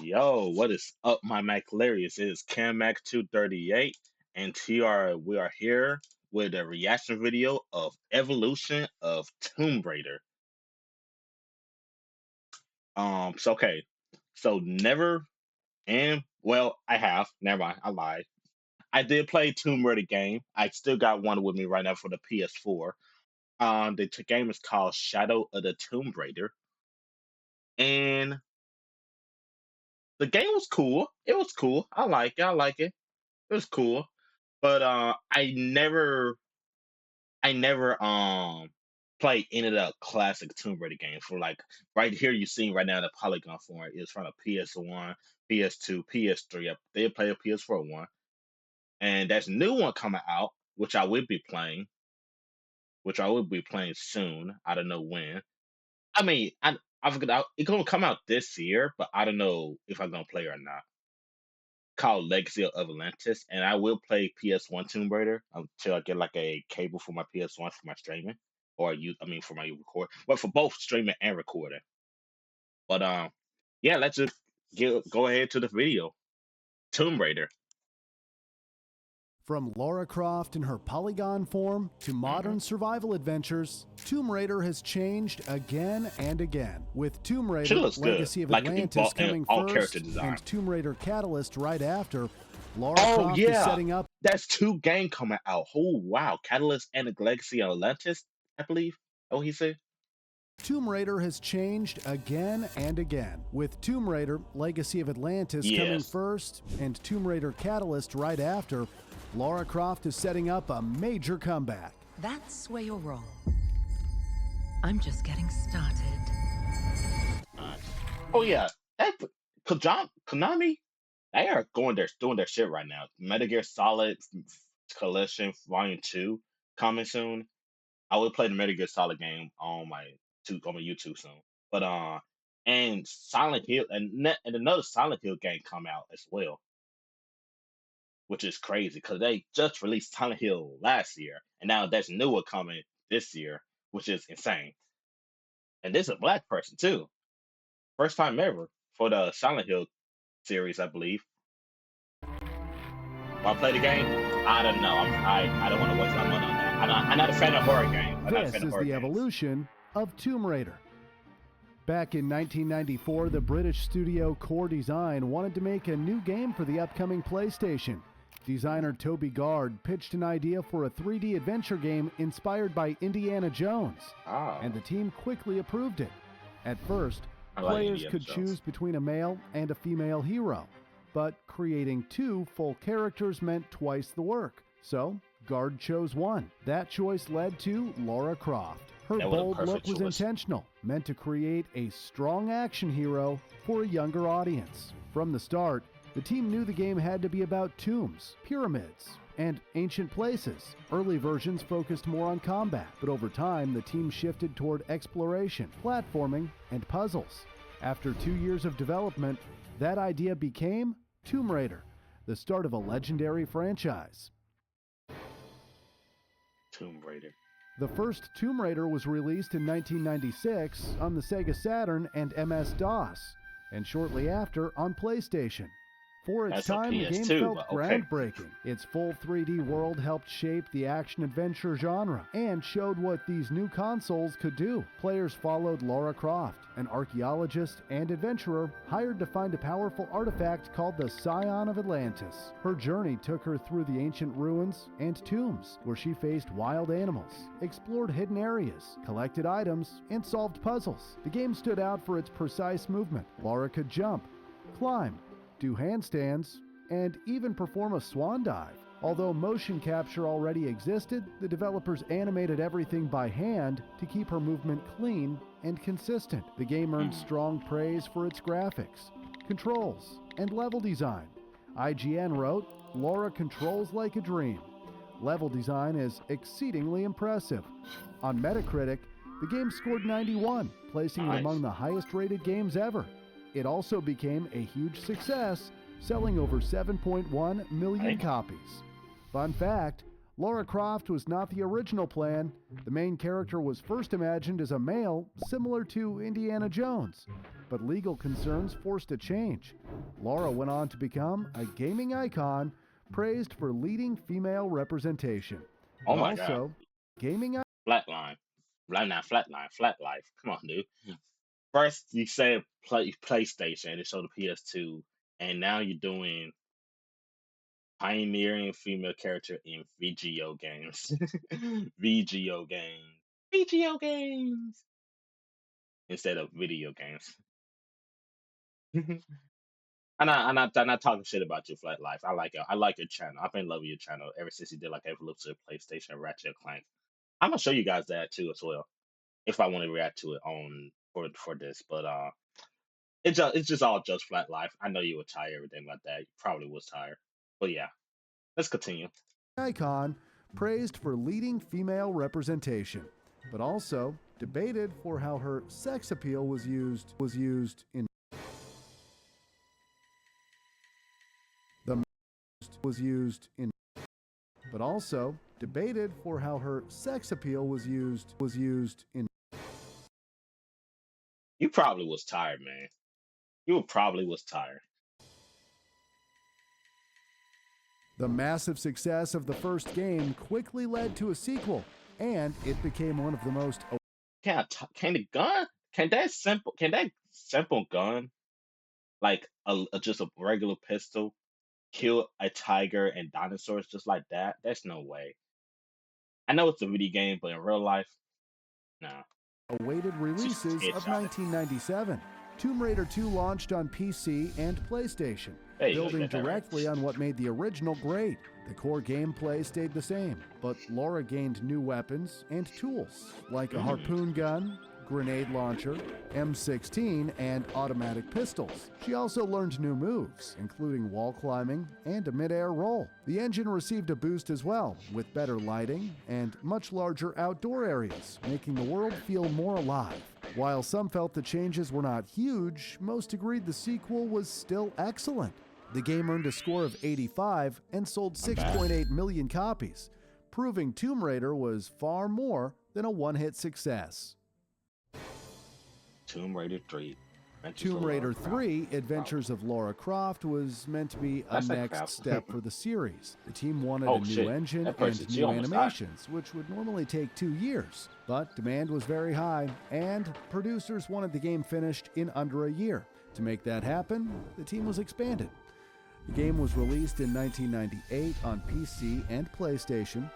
Yo, what is up, my McLarius? It is CamMac238, and we are here with a reaction video of Evolution of Tomb Raider. Okay, so never and well, I have never mind, I lied. I did play Tomb Raider game. I still got one with me right now for the PS4. The game is called Shadow of the Tomb Raider, and the game was cool. It was cool. I like it. I like it. It was cool. But I never played any of the classic Tomb Raider games. For like right here, you see right now the Polygon form is from the PS1, PS2, PS3. They play a PS4 one, and there's a new one coming out, which I will be playing soon. I don't know when. I mean, I forgot it's gonna come out this year, but I don't know if I'm gonna play or not. Called Legacy of Atlantis, and I will play PS1 Tomb Raider until I get like a cable for my PS1 for my streaming, or I mean for my record, but for both streaming and recording. But yeah, let's just go ahead to the video. Tomb Raider. From Lara Croft in her polygon form to Hmm. modern survival adventures, Tomb Raider has changed again and again. With Tomb She Raider looks good, Legacy of like in Atlantis in coming all character first design. and Tomb Raider Catalyst right after, Lara Oh Croft is yeah, setting up. that's two game coming out. Oh wow, Catalyst and the Legacy of Atlantis, I believe. Oh, he said. Tomb Raider has changed again and again. With Tomb Raider Legacy of Atlantis coming Yes. first and Tomb Raider Catalyst right after, Lara Croft is setting up a major comeback. That's where you're wrong. I'm just getting started. Nice. Oh yeah, that Konami, they are going there doing their shit right now. Metal Gear Solid Collection Volume 2 coming soon. I will play the Metal Gear Solid game on my YouTube soon. But and Silent Hill and another Silent Hill game come out as well, which is crazy because they just released Silent Hill last year, and now there's a new one coming this year, which is insane. And this is a black person too, first time ever for the Silent Hill series, I believe. Will I play the game? I don't know. I don't want to waste my money on that. I'm not a fan of horror games. I'm not a This fan of is horror the games. evolution of Tomb Raider. Back in 1994, the British studio Core Design wanted to make a new game for the upcoming PlayStation. Designer Toby Gard pitched an idea for a 3D adventure game inspired by Indiana Jones, Ah, and the team quickly approved it. At first, I like players Indiana could Jones. choose between a male and a female hero, but creating two full characters meant twice the work. So, Gard chose one. That choice led to Lara Croft. Her That was a bold look perfect was choice. intentional, meant to create a strong action hero for a younger audience. From the start, the team knew the game had to be about tombs, pyramids, and ancient places. Early versions focused more on combat, but over time the team shifted toward exploration, platforming, and puzzles. After 2 years of development, that idea became Tomb Raider, the start of a legendary franchise. Tomb Raider. The first Tomb Raider was released in 1996 on the Sega Saturn and MS-DOS, and shortly after on PlayStation. For its That's a time, the game PS2, felt but okay. groundbreaking. Its full 3D world helped shape the action-adventure genre and showed what these new consoles could do. Players followed Lara Croft, an archaeologist and adventurer hired to find a powerful artifact called the Scion of Atlantis. Her journey took her through the ancient ruins and tombs, where she faced wild animals, explored hidden areas, collected items, and solved puzzles. The game stood out for its precise movement. Lara could jump, climb, do handstands, and even perform a swan dive. Although motion capture already existed, the developers animated everything by hand to keep her movement clean and consistent. The game earned strong praise for its graphics, controls, and level design. IGN wrote, "Lara controls like a dream. Level design is exceedingly impressive." On Metacritic, the game scored 91, placing it Nice. among the highest rated games ever. It also became a huge success, selling over 7.1 million Nice. copies. Fun fact, Lara Croft was not the original plan. The main character was first imagined as a male, similar to Indiana Jones. but legal concerns forced a change. Lara went on to become a gaming icon, praised for leading female representation. Oh But my god. also, gaming Flatline. Flatline. Flat life. Come on, dude. First, you said PlayStation, it showed the PS2, and now you're doing pioneering female character in VGO games. VGO games. VGO games. Instead of video games. I'm not talking shit about your Flat Life. I like it. I like your channel. I've been loving your channel ever since you did like Evolution, PlayStation, and Ratchet and Clank. I'm gonna show you guys that too as well if I want to react to it on for this. But it's just all just Flat Life. I know you were tired, everything like that. You probably was tired. But yeah, let's continue. icon, praised for leading female representation, but also debated for how her sex appeal was used in the was used in but also debated for how her sex appeal was used in You probably was tired, man. You probably was tired. The massive success of the first game quickly led to a sequel, and it became one of the most Can the gun? Can that simple gun, like just a regular pistol, kill a tiger and dinosaurs just like that? There's no way. I know it's a video game, but in real life, no. awaited releases of headshot. 1997. Tomb Raider 2 launched on PC and PlayStation, There you go, building get that right. directly on what made the original great. The core gameplay stayed the same, but Lara gained new weapons and tools, like a harpoon gun, grenade launcher, M16, and automatic pistols. She also learned new moves, including wall climbing and a mid-air roll. The engine received a boost as well, with better lighting and much larger outdoor areas, making the world feel more alive. While some felt the changes were not huge, most agreed the sequel was still excellent. The game earned a score of 85 and sold 6.8 million copies, proving Tomb Raider was far more than a one-hit success. Tomb Raider 3. Adventures Tomb of Raider Lara Croft. 3 Adventures of Lara Croft was meant to be a That's like next crap. step for the series. The team wanted Oh, a new shit. engine That person, and she new almost died. animations, which would normally take 2 years. But demand was very high, and producers wanted the game finished in under a year. To make that happen, the team was expanded. The game was released in 1998 on PC and PlayStation.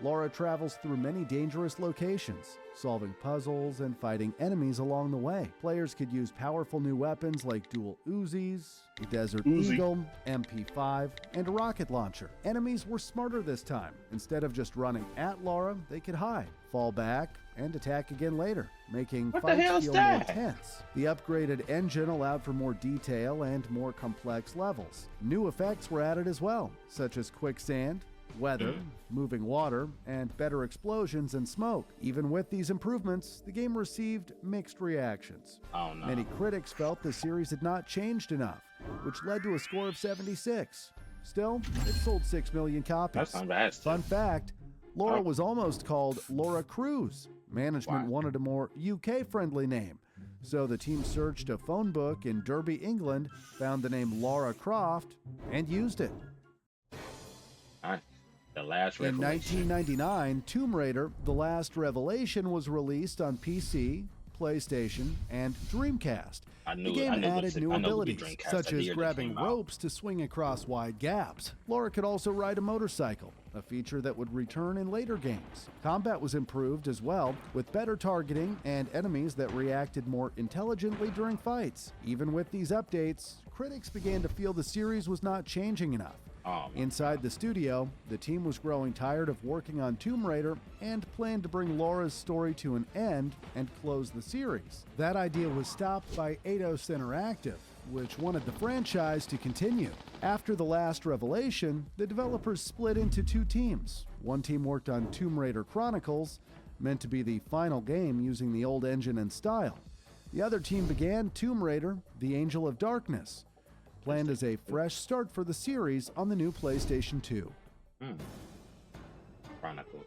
Lara travels through many dangerous locations, solving puzzles and fighting enemies along the way. Players could use powerful new weapons like dual Uzis, a Desert Uzi. Eagle, MP5, and a rocket launcher. Enemies were smarter this time. Instead of just running at Lara, they could hide, fall back, and attack again later, making What the fights hell is feel more that? tense. The upgraded engine allowed for more detail and more complex levels. New effects were added as well, such as quicksand, weather, moving water, and better explosions and smoke. Even with these improvements, the game received mixed reactions. Oh no. Many critics felt the series had not changed enough, which led to a score of 76. Still, it sold 6 million copies. That's not bad. Fun fact, Lara Oh. was almost called Lara Cruz. Management Wow. wanted a more UK-friendly name, so the team searched a phone book in Derby, England, found the name Lara Croft, and used it. Alright. The last In revelation. 1999, Tomb Raider: The Last Revelation was released on PC, PlayStation, and Dreamcast. I The knew it. game I knew it added was- new I know it would be abilities, Dreamcast such that as year that grabbing came out. ropes to swing across wide gaps. Lara could also ride a motorcycle, a feature that would return in later games. Combat was improved as well, with better targeting and enemies that reacted more intelligently during fights. Even with these updates, critics began to feel the series was not changing enough. Oh, my Inside the studio, the team was growing tired of working on Tomb Raider and planned to bring Lara's story to an end and close the series. That idea was stopped by Eidos Interactive, which wanted the franchise to continue. After The Last Revelation, the developers split into 2 teams. One team worked on Tomb Raider Chronicles, meant to be the final game using the old engine and style. The other team began Tomb Raider: The Angel of Darkness, planned as a fresh start for the series on the new PlayStation 2. Chronicles.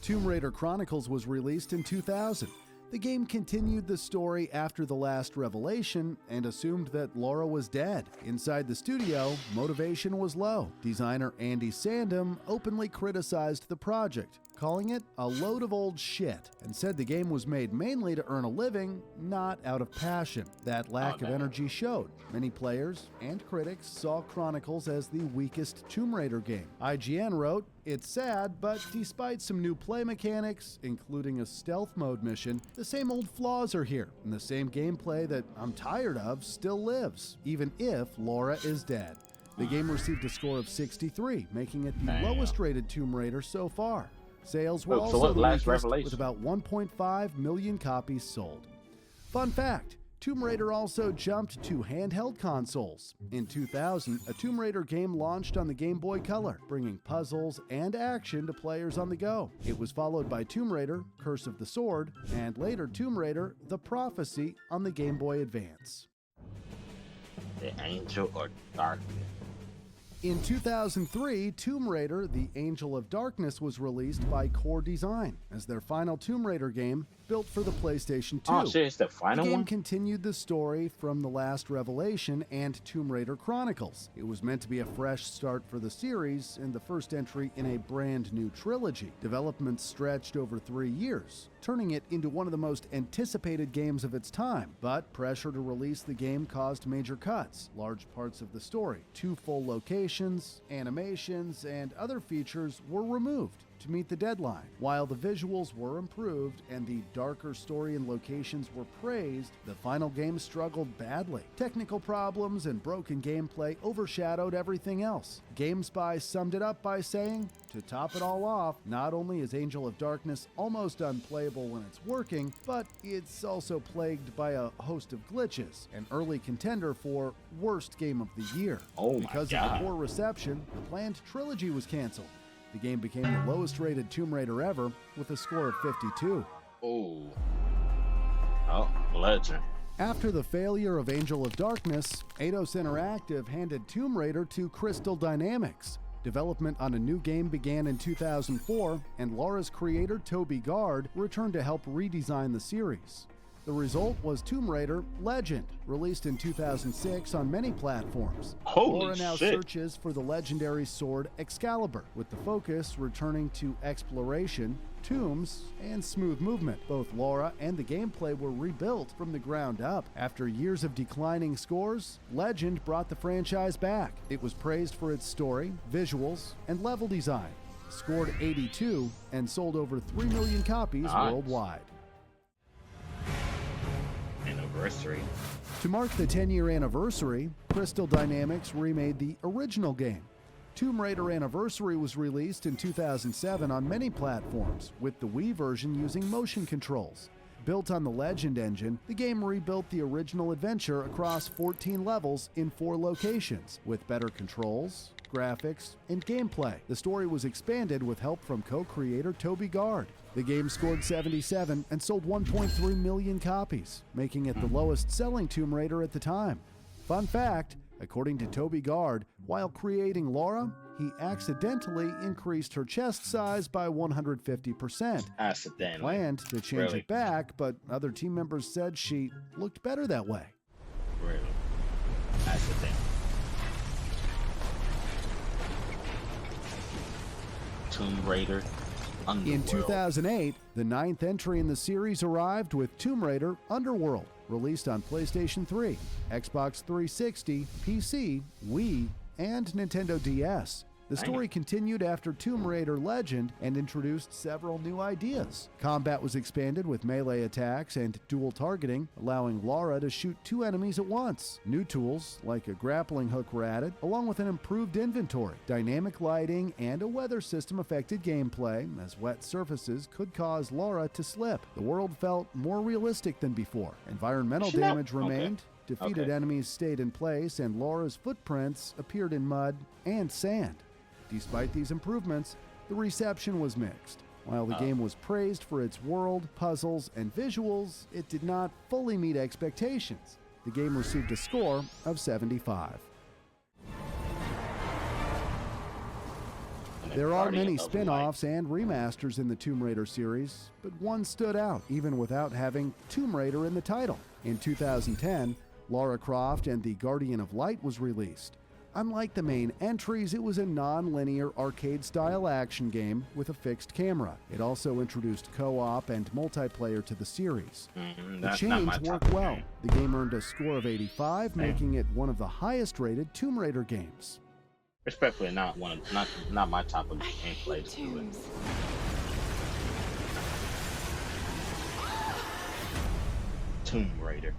Tomb Raider Chronicles was released in 2000. The game continued the story after the last revelation and assumed that Laura was dead. Inside the studio, motivation was low. Designer Andy Sandom openly criticized the project, calling it a load of old shit, and said the game was made mainly to earn a living, not out of passion. That lack of energy showed. Many players and critics saw Chronicles as the weakest Tomb Raider game. IGN wrote, "It's sad, but despite some new play mechanics, including a stealth mode mission, the same old flaws are here, and the same gameplay that I'm tired of still lives, even if Laura is dead." The game received a score of 63, making it the lowest rated Tomb Raider so far. Sales were also the weakest, with about 1.5 million copies sold. Fun fact, Tomb Raider also jumped to handheld consoles. In 2000, a Tomb Raider game launched on the Game Boy Color, bringing puzzles and action to players on the go. It was followed by Tomb Raider, Curse of the Sword, and later Tomb Raider, The Prophecy on the Game Boy Advance. The Angel of Darkness. In 2003, Tomb Raider: The Angel of Darkness was released by Core Design as their final Tomb Raider game built for the PlayStation 2. Oh shit, it's the final The game one? continued the story from The Last Revelation and Tomb Raider Chronicles. It was meant to be a fresh start for the series and the first entry in a brand new trilogy. Development stretched over 3 years, turning it into one of the most anticipated games of its time. But pressure to release the game caused major cuts, large parts of the story, 2 full locations, animations, and other features were removed to meet the deadline. While the visuals were improved and the darker story and locations were praised, the final game struggled badly. Technical problems and broken gameplay overshadowed everything else. GameSpy summed it up by saying, "To top it all off, not only is Angel of Darkness almost unplayable when it's working, but it's also plagued by a host of glitches, an early contender for worst game of the year." Oh my Because of God. the poor reception, the planned trilogy was canceled. The game became the lowest rated Tomb Raider ever with a score of 52. Oh. Oh, legend. After the failure of Angel of Darkness, Eidos Interactive handed Tomb Raider to Crystal Dynamics. Development on a new game began in 2004, and Laura's creator, Toby Gard, returned to help redesign the series. The result was Tomb Raider Legend, released in 2006 on many platforms. Holy Laura now shit. searches for the legendary sword Excalibur, with the focus returning to exploration, tombs, and smooth movement. Both Laura and the gameplay were rebuilt from the ground up. After years of declining scores, Legend brought the franchise back. It was praised for its story, visuals, and level design. Scored 82 and sold over 3 million copies Nice. worldwide. Anniversary. To mark the 10-year anniversary, Crystal Dynamics remade the original game. Tomb Raider Anniversary was released in 2007 on many platforms, with the Wii version using motion controls. Built on the Legend engine, the game rebuilt the original adventure across 14 levels in 4 locations, with better controls, graphics, and gameplay. The story was expanded with help from co-creator Toby Gard. The game scored 77 and sold 1.3 million copies, making it the lowest-selling Tomb Raider at the time. Fun fact, according to Toby Gard, while creating Laura, he accidentally increased her chest size by 150%. Accidentally. Planned to change Really? it back, but other team members said she looked better that way. Really. Accidentally. Tomb Raider. In Underworld. 2008, the 9th entry in the series arrived with Tomb Raider Underworld, released on PlayStation 3, Xbox 360, PC, Wii, and Nintendo DS. The story continued after Tomb Raider Legend and introduced several new ideas. Combat was expanded with melee attacks and dual targeting, allowing Laura to shoot 2 enemies at once. New tools, like a grappling hook, were added, along with an improved inventory. Dynamic lighting and a weather system affected gameplay, as wet surfaces could cause Laura to slip. The world felt more realistic than before. Environmental She not- damage remained. Defeated Okay. enemies stayed in place, and Laura's footprints appeared in mud and sand. Despite these improvements, the reception was mixed. While the game was praised for its world, puzzles, and visuals, it did not fully meet expectations. The game received a score of 75. And then There are Guardian many of Light. spin-offs and remasters in the Tomb Raider series, but one stood out even without having Tomb Raider in the title. In 2010, Lara Croft and the Guardian of Light was released. Unlike the main entries, it was a non-linear arcade-style action game with a fixed camera. It also introduced co-op and multiplayer to the series. The That's not my change type worked of well. game. The game earned a score of 85, making it one of the highest-rated Tomb Raider games. Respectfully, not my type of gameplay to do it. Tombs. Tomb Raider.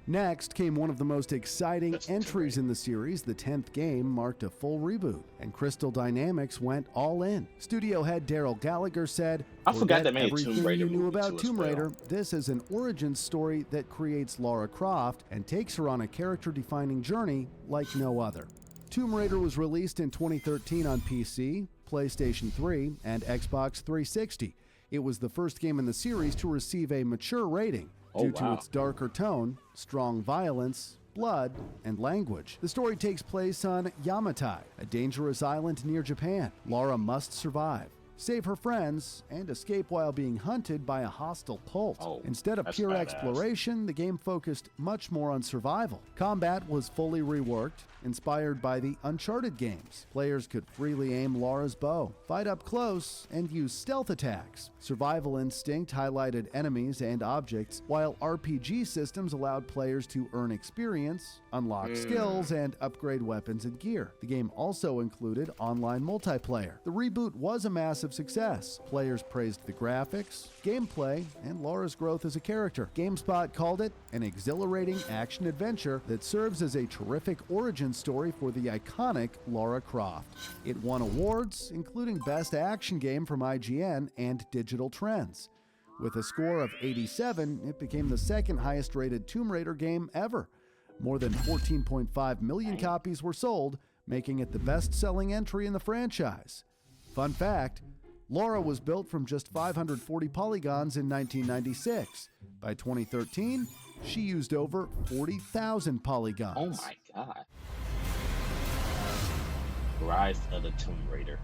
Next came one of the most exciting That's entries in the series. The 10th game marked a full reboot, and Crystal Dynamics went all in. Studio head Daryl Gallagher said, I forgot "Forget they made a Tomb everything Raider you knew movie about too as Tomb well." Raider. This is an origin story that creates Lara Croft and takes her on a character-defining journey like no other." Tomb Raider was released in 2013 on PC, PlayStation 3, and Xbox 360. It was the first game in the series to receive a mature rating Oh, due to wow. its darker tone, strong violence, blood, and language. The story takes place on Yamatai, a dangerous island near Japan. Lara must survive, save her friends, and escape while being hunted by a hostile cult. Oh, Instead of that's pure badass. exploration, the game focused much more on survival. Combat was fully reworked, inspired by the Uncharted games. Players could freely aim Lara's bow, fight up close, and use stealth attacks. Survival instinct highlighted enemies and objects, while RPG systems allowed players to earn experience, unlock skills, and upgrade weapons and gear. The game also included online multiplayer. The reboot was a massive success. Players praised the graphics, gameplay, and Lara's growth as a character. GameSpot called it an exhilarating action-adventure that serves as a terrific origin story for the iconic Lara Croft. It won awards, including Best Action Game from IGN and Digital Trends. With a score of 87, it became the second highest-rated Tomb Raider game ever. More than 14.5 million copies were sold, making it the best-selling entry in the franchise. Fun fact, Lara was built from just 540 polygons in 1996. By 2013, she used over 40,000 polygons. Oh my god. Rise of the Tomb Raider.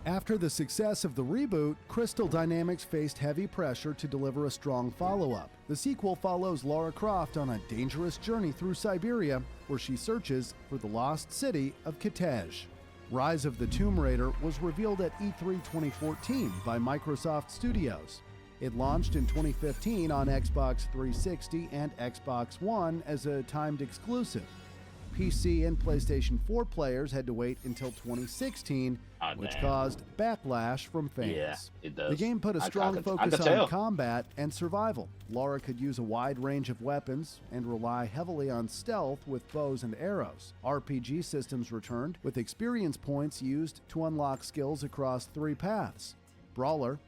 After the success of the reboot, Crystal Dynamics faced heavy pressure to deliver a strong follow-up. The sequel follows Lara Croft on a dangerous journey through Siberia, where she searches for the lost city of Kitezh. Rise of the Tomb Raider was revealed at E3 2014 by Microsoft Studios. It launched in 2015 on Xbox 360 and Xbox One as a timed exclusive. PC and PlayStation 4 players had to wait until 2016, which damn. caused backlash from fans. Yeah, it does. The game put a I strong could focus tell. on combat and survival. Lara could use a wide range of weapons and rely heavily on stealth with bows and arrows. RPG systems returned, with experience points used to unlock skills across 3 paths: Brawler,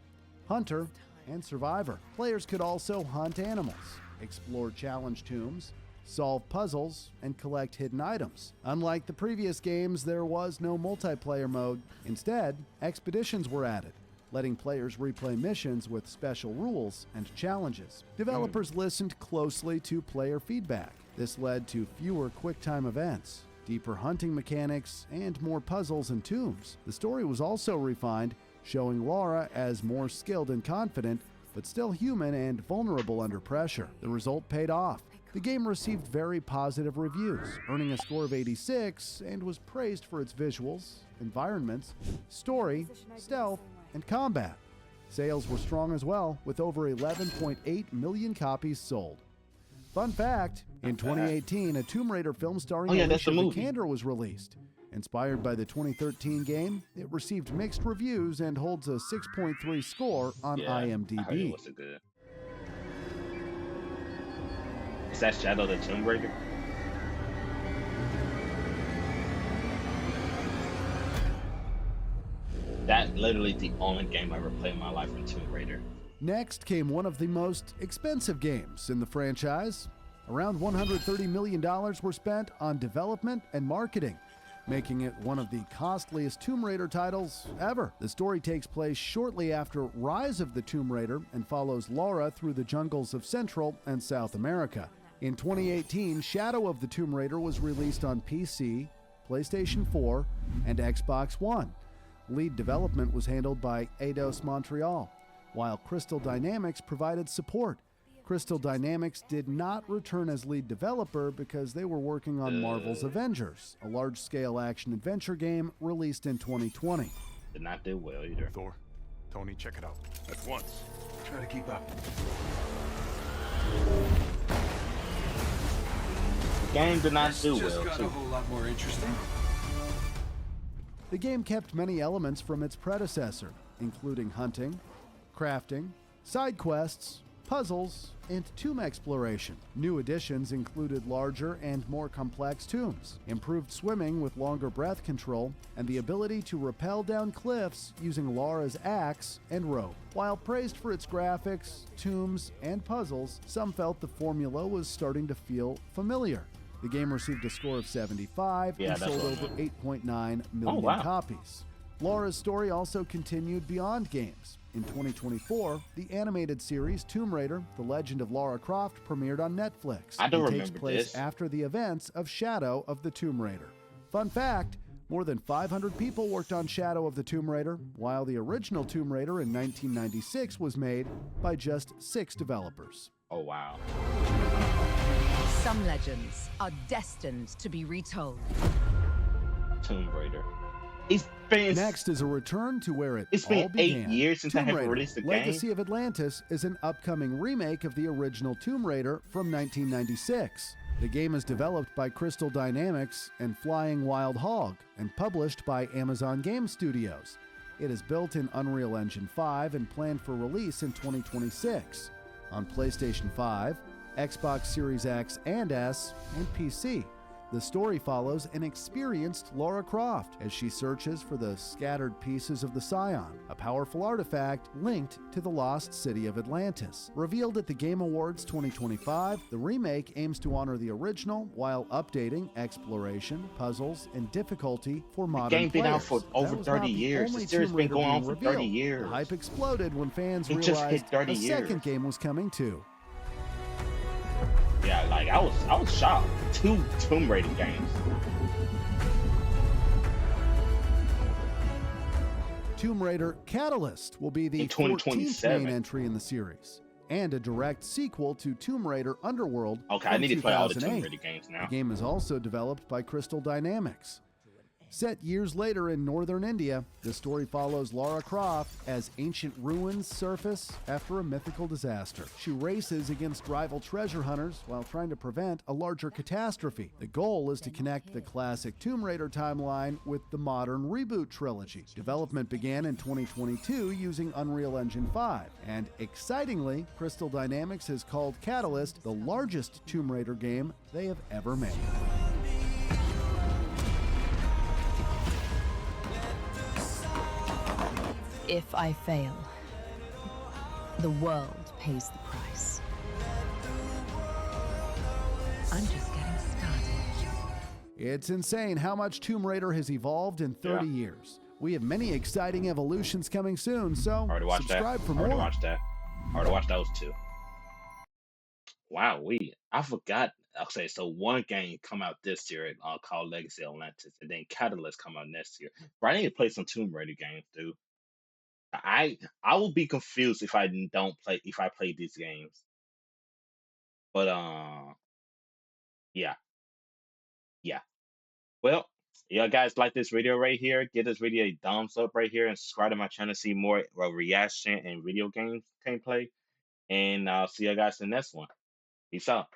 Hunter, and Survivor. Players could also hunt animals, explore challenge tombs, solve puzzles, and collect hidden items. Unlike the previous games, there was no multiplayer mode. Instead, expeditions were added, letting players replay missions with special rules and challenges. Developers listened closely to player feedback. This led to fewer quick-time events, deeper hunting mechanics, and more puzzles and tombs. The story was also refined, showing Lara as more skilled and confident, but still human and vulnerable under pressure. The result paid off. The game received very positive reviews, earning a score of 86, and was praised for its visuals, environments, story, stealth, and combat. Sales were strong as well, with over 11.8 million copies sold. Fun fact, in 2018, a Tomb Raider film starring Oh, yeah, that's Alicia the movie. Vikander was released. Inspired by the 2013 game, it received mixed reviews and holds a 6.3 score on Yeah, I heard it IMDb. wasn't good. Is that Shadow of the Tomb Raider? That literally the only game I ever played in my life in Tomb Raider. Next came one of the most expensive games in the franchise. Around $130 million were spent on development and marketing, making it one of the costliest Tomb Raider titles ever. The story takes place shortly after Rise of the Tomb Raider and follows Lara through the jungles of Central and South America. In 2018, Shadow of the Tomb Raider was released on PC, PlayStation 4, and Xbox One. Lead development was handled by Eidos Montreal, while Crystal Dynamics provided support. Crystal Dynamics did not return as lead developer because they were working on Marvel's Avengers, a large-scale action-adventure game released in 2020. Did not do well either. Thor, Tony, check it out. At once. Try to keep up. The game did not do Just well got a too. whole lot more interesting. The game kept many elements from its predecessor, including hunting, crafting, side quests, puzzles, and tomb exploration. New additions included larger and more complex tombs, improved swimming with longer breath control, and the ability to rappel down cliffs using Lara's axe and rope. While praised for its graphics, tombs, and puzzles, some felt the formula was starting to feel familiar. The game received a score of 75 Yeah, and that's sold what I over 8.9 million wow. copies. Laura's story also continued beyond games. In 2024, the animated series Tomb Raider: The Legend of Lara Croft premiered on Netflix. I do It takes remember place this. after the events of Shadow of the Tomb Raider. Fun fact, more than 500 people worked on Shadow of the Tomb Raider, while the original Tomb Raider in 1996 was made by just 6 developers. Oh wow. Some legends are destined to be retold. Tomb Raider. It's been Next is a return to where it It's all been 8 began. years since I Tomb have Raider: released the game. Legacy of Atlantis is an upcoming remake of the original Tomb Raider from 1996. The game is developed by Crystal Dynamics and Flying Wild Hog and published by Amazon Game Studios. It is built in Unreal Engine 5 and planned for release in 2026 on PlayStation 5, Xbox Series X and S, and PC. The story follows an experienced Lara Croft as she searches for the scattered pieces of the Scion, a powerful artifact linked to the lost city of Atlantis. Revealed at the Game Awards 2025, the remake aims to honor the original while updating exploration, puzzles, and difficulty for modern game been out players. for over That was 30 not the years. only The series Tomb been Raider going on being for 30 revealed. years. The hype exploded when fans It just realized hit 30 a second years. game was coming too. Yeah, like I was shocked. 2 Tomb Raider games. Tomb Raider Catalyst will be the In 14th 2027. main entry in the series, and a direct sequel to Tomb Raider Underworld. Okay, I from need to play all the Tomb 2008. Raider games The now. game is also developed by Crystal Dynamics. Set years later in northern India, the story follows Lara Croft as ancient ruins surface after a mythical disaster. She races against rival treasure hunters while trying to prevent a larger catastrophe. The goal is to connect the classic Tomb Raider timeline with the modern reboot trilogy. Development began in 2022 using Unreal Engine 5, and excitingly, Crystal Dynamics has called Catalyst the largest Tomb Raider game they have ever made. If I fail, the world pays the price. I'm just getting started. It's insane how much Tomb Raider has evolved in 30 Yeah. years. We have many exciting evolutions coming soon, so Already watched that. subscribe for Already more. watched that. Already watched those 2. Wow, I forgot. Okay, so one game come out this year called Legacy of Atlantis, and then Catalyst come out next year. But I need to play some Tomb Raider games, dude. I will be confused if I play these games. But yeah, yeah. Well, yeah, guys, like this video right here, give this video a thumbs up right here, and subscribe to my channel to see more reaction and video game gameplay. And I'll see you guys in the next one. Peace out.